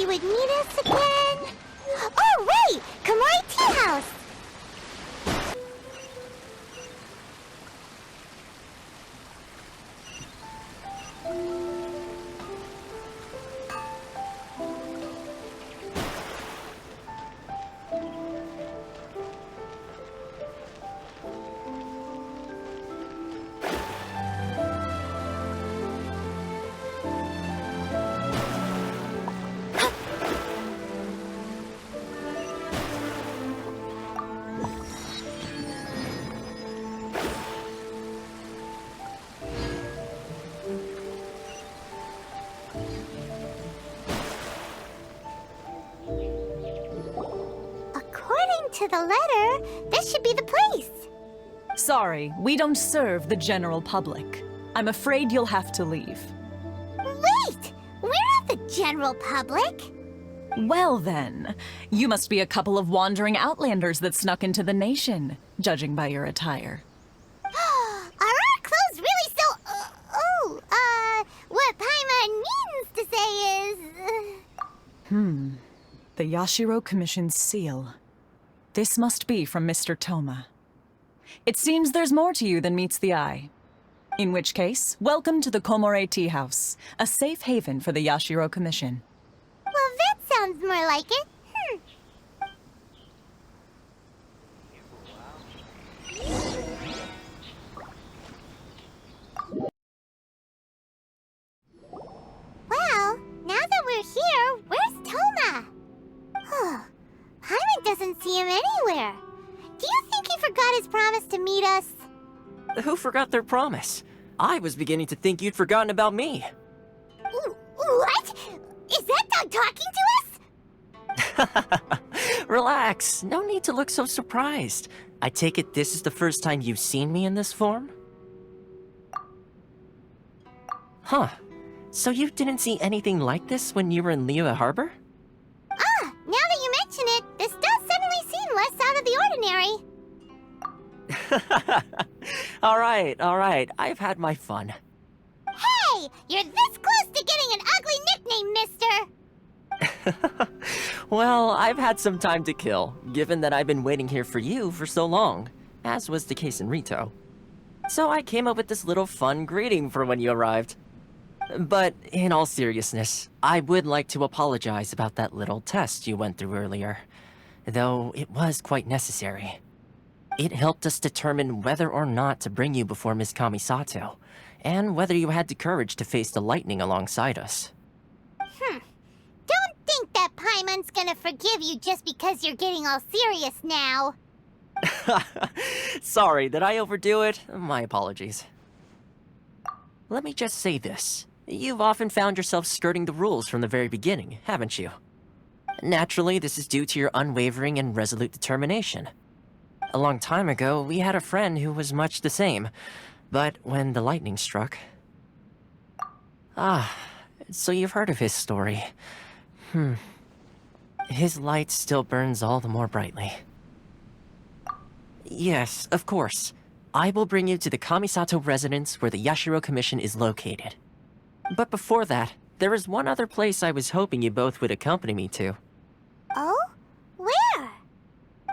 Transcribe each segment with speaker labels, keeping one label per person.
Speaker 1: he would meet us again. Oh, right! Komori Tea House! To the letter, this should be the place.
Speaker 2: Sorry, we don't serve the general public. I'm afraid you'll have to leave.
Speaker 1: Wait! We're not the general public.
Speaker 2: Well then, you must be a couple of wandering outlanders that snuck into the nation, judging by your attire.
Speaker 1: Are our clothes really so... what Paimon means to say is...
Speaker 2: The Yashiro Commission's seal. This must be from Mr. Thoma. It seems there's more to you than meets the eye. In which case, welcome to the Komori Tea House, a safe haven for the Yashiro Commission.
Speaker 1: Well, that sounds more like it. Well, now that we're here, where's Thoma? Paimon doesn't see him anywhere. Do you think he forgot his promise to meet us?
Speaker 3: Who forgot their promise? I was beginning to think you'd forgotten about me.
Speaker 1: What? Is that dog talking to us?
Speaker 3: Relax, no need to look so surprised. I take it this is the first time you've seen me in this form? Huh. So you didn't see anything like this when you were in Liyue Harbor?
Speaker 1: Now that you mention it, this does suddenly seem less out of the ordinary.
Speaker 3: Alright, I've had my fun.
Speaker 1: Hey! You're this close to getting an ugly nickname, mister!
Speaker 3: Well, I've had some time to kill, given that I've been waiting here for you for so long, as was the case in Rito. So I came up with this little fun greeting for when you arrived. But in all seriousness, I would like to apologize about that little test you went through earlier, though it was quite necessary. It helped us determine whether or not to bring you before Miss Kamisato, and whether you had the courage to face the lightning alongside us.
Speaker 1: Don't think that Paimon's gonna forgive you just because you're getting all serious now.
Speaker 3: Sorry, did I overdo it? My apologies. Let me just say this. You've often found yourself skirting the rules from the very beginning, haven't you? Naturally, this is due to your unwavering and resolute determination. A long time ago, we had a friend who was much the same, but when the lightning struck... so you've heard of his story. His light still burns all the more brightly. Yes, of course. I will bring you to the Kamisato residence where the Yashiro Commission is located. But before that, there is one other place I was hoping you both would accompany me to.
Speaker 1: Oh? Where?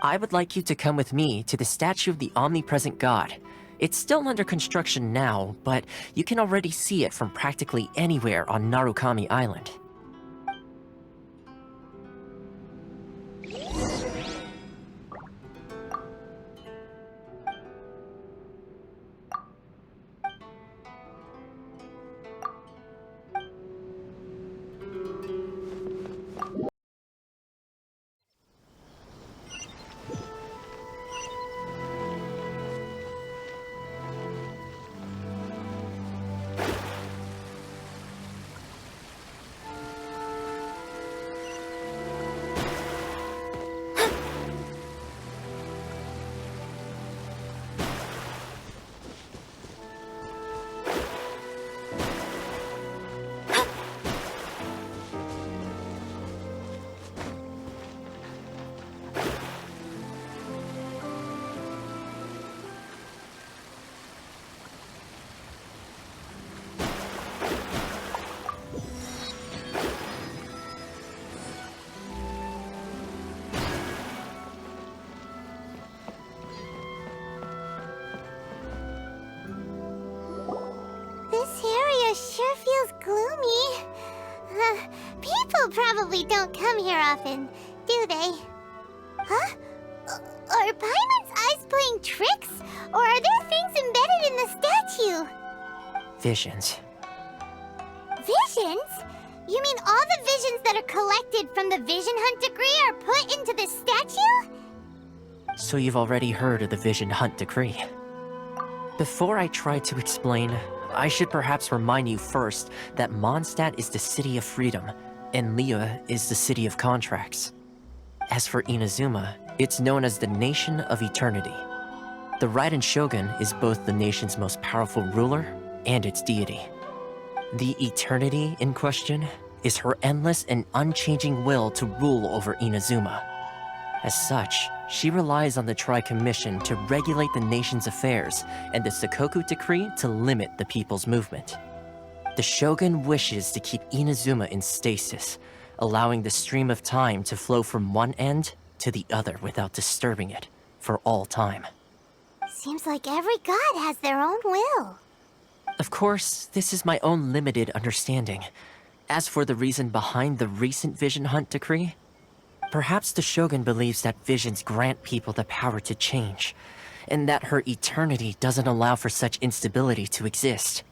Speaker 3: I would like you to come with me to the statue of the omnipresent god. It's still under construction now, but you can already see it from practically anywhere on Narukami Island.
Speaker 1: probably don't come here often, do they? Huh? Are Paimon's eyes playing tricks? Or are there things embedded in the statue?
Speaker 3: Visions.
Speaker 1: Visions? You mean all the visions that are collected from the Vision Hunt decree are put into the statue?
Speaker 3: So you've already heard of the Vision Hunt decree. Before I try to explain, I should perhaps remind you first that Mondstadt is the city of freedom, and Liyue is the city of contracts. As for Inu-Thoma, it's known as the Nation of Eternity. The Raiden Shogun is both the nation's most powerful ruler and its deity. The Eternity in question is her endless and unchanging will to rule over Inu-Thoma. As such, she relies on the Tri-Commission to regulate the nation's affairs and the Sakoku Decree to limit the people's movement. The Shogun wishes to keep Inu-Thoma in stasis, allowing the stream of time to flow from one end to the other without disturbing it for all time.
Speaker 1: Seems like every god has their own will.
Speaker 3: Of course, this is my own limited understanding. As for the reason behind the recent Vision Hunt decree, perhaps the Shogun believes that visions grant people the power to change, and that her eternity doesn't allow for such instability to exist.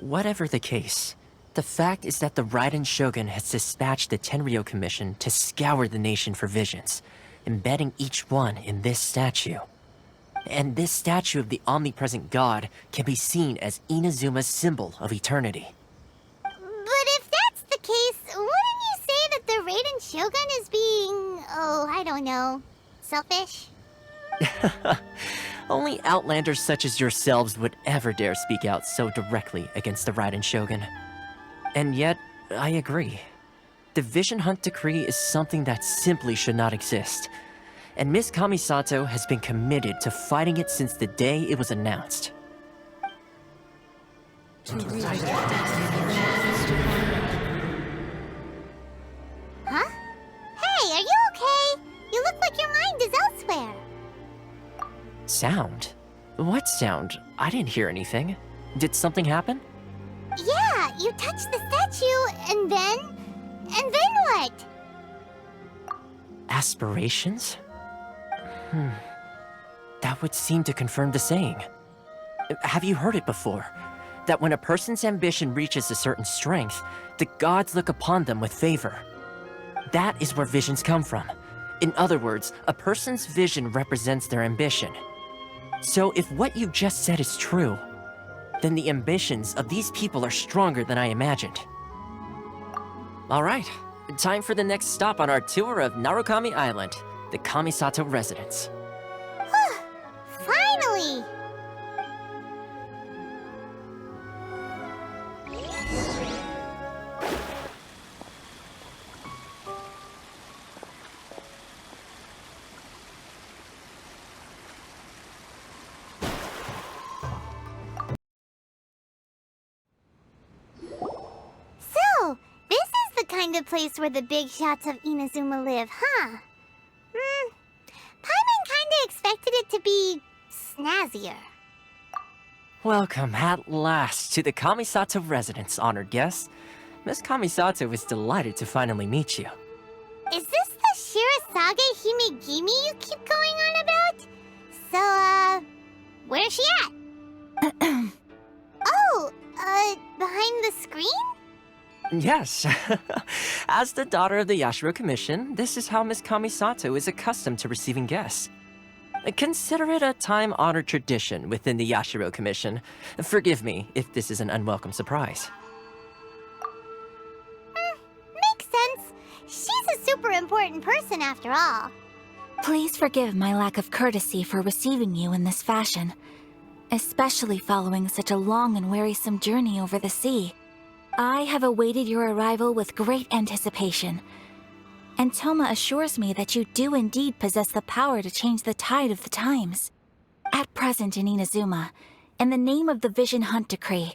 Speaker 3: Whatever the case, the fact is that the Raiden Shogun has dispatched the Tenryou Commission to scour the nation for visions, embedding each one in this statue. And this statue of the omnipresent god can be seen as Inu-Thoma's symbol of eternity.
Speaker 1: But if that's the case, wouldn't you say that the Raiden Shogun is being, I don't know, selfish?
Speaker 3: Only outlanders such as yourselves would ever dare speak out so directly against the Raiden Shogun. And yet, I agree. The Vision Hunt decree is something that simply should not exist. And Miss Kamisato has been committed to fighting it since the day it was announced.
Speaker 1: Huh? Hey, are you okay? You look like your mind is elsewhere.
Speaker 3: Sound? What sound? I didn't hear anything. Did something happen?
Speaker 1: Yeah, you touched the statue, and then what?
Speaker 3: Aspirations? That would seem to confirm the saying. Have you heard it before? That when a person's ambition reaches a certain strength, the gods look upon them with favor. That is where visions come from. In other words, a person's vision represents their ambition. So if what you just said is true, then the ambitions of these people are stronger than I imagined. Alright, time for the next stop on our tour of Narukami Island, the Kamisato residence.
Speaker 1: Finally! So, this is the kind of place where the big shots of Inu-Thoma live, huh? Paimon kinda expected it to be snazzier.
Speaker 3: Welcome at last to the Kamisato residence, honored guest. Miss Kamisato is delighted to finally meet you.
Speaker 1: Is this the Shirazage Himegimi you keep going on about? So, where's she at? Behind the screen?
Speaker 3: Yes. As the daughter of the Yashiro Commission, this is how Miss Kamisato is accustomed to receiving guests. Consider it a time-honored tradition within the Yashiro Commission. Forgive me if this is an unwelcome surprise.
Speaker 1: Makes sense. She's a super important person after all.
Speaker 4: Please forgive my lack of courtesy for receiving you in this fashion, especially following such a long and wearisome journey over the sea. I have awaited your arrival with great anticipation, and Thoma assures me that you do indeed possess the power to change the tide of the times. At present in Inu-Thoma, in the name of the Vision Hunt decree,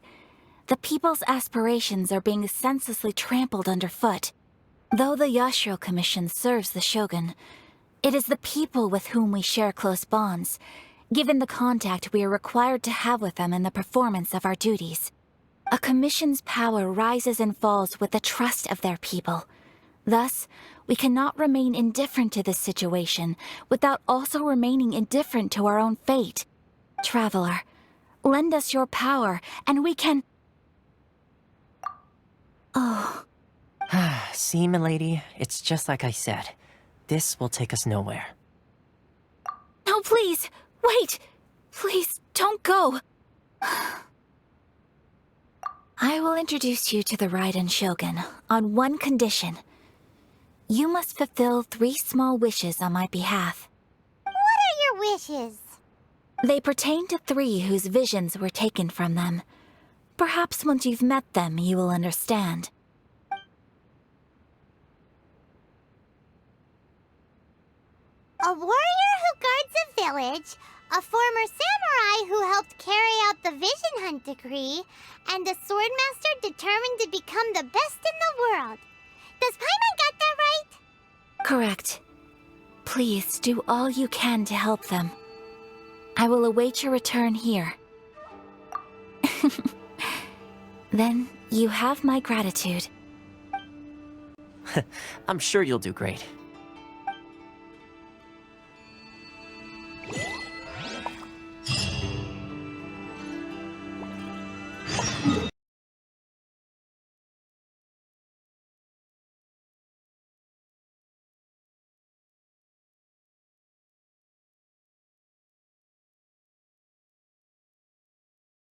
Speaker 4: the people's aspirations are being senselessly trampled underfoot. Though the Yashiro Commission serves the Shogun, it is the people with whom we share close bonds, given the contact we are required to have with them in the performance of our duties. A commission's power rises and falls with the trust of their people, Thus, we cannot remain indifferent to this situation without also remaining indifferent to our own fate. Traveler, lend us your power, and we can... Oh...
Speaker 3: See, milady, it's just like I said. This will take us nowhere.
Speaker 4: No, please! Wait! Please, don't go! I will introduce you to the Raiden Shogun on one condition. You must fulfill 3 small wishes on my behalf.
Speaker 1: What are your wishes?
Speaker 4: They pertain to 3 whose visions were taken from them. Perhaps once you've met them, you will understand.
Speaker 1: A warrior who guards a village, a former samurai who helped carry out the Vision Hunt decree, and a swordmaster determined to become the best in the world. Does Paimon get that right?
Speaker 4: Correct. Please do all you can to help them. I will await your return here. Then you have my gratitude.
Speaker 3: I'm sure you'll do great.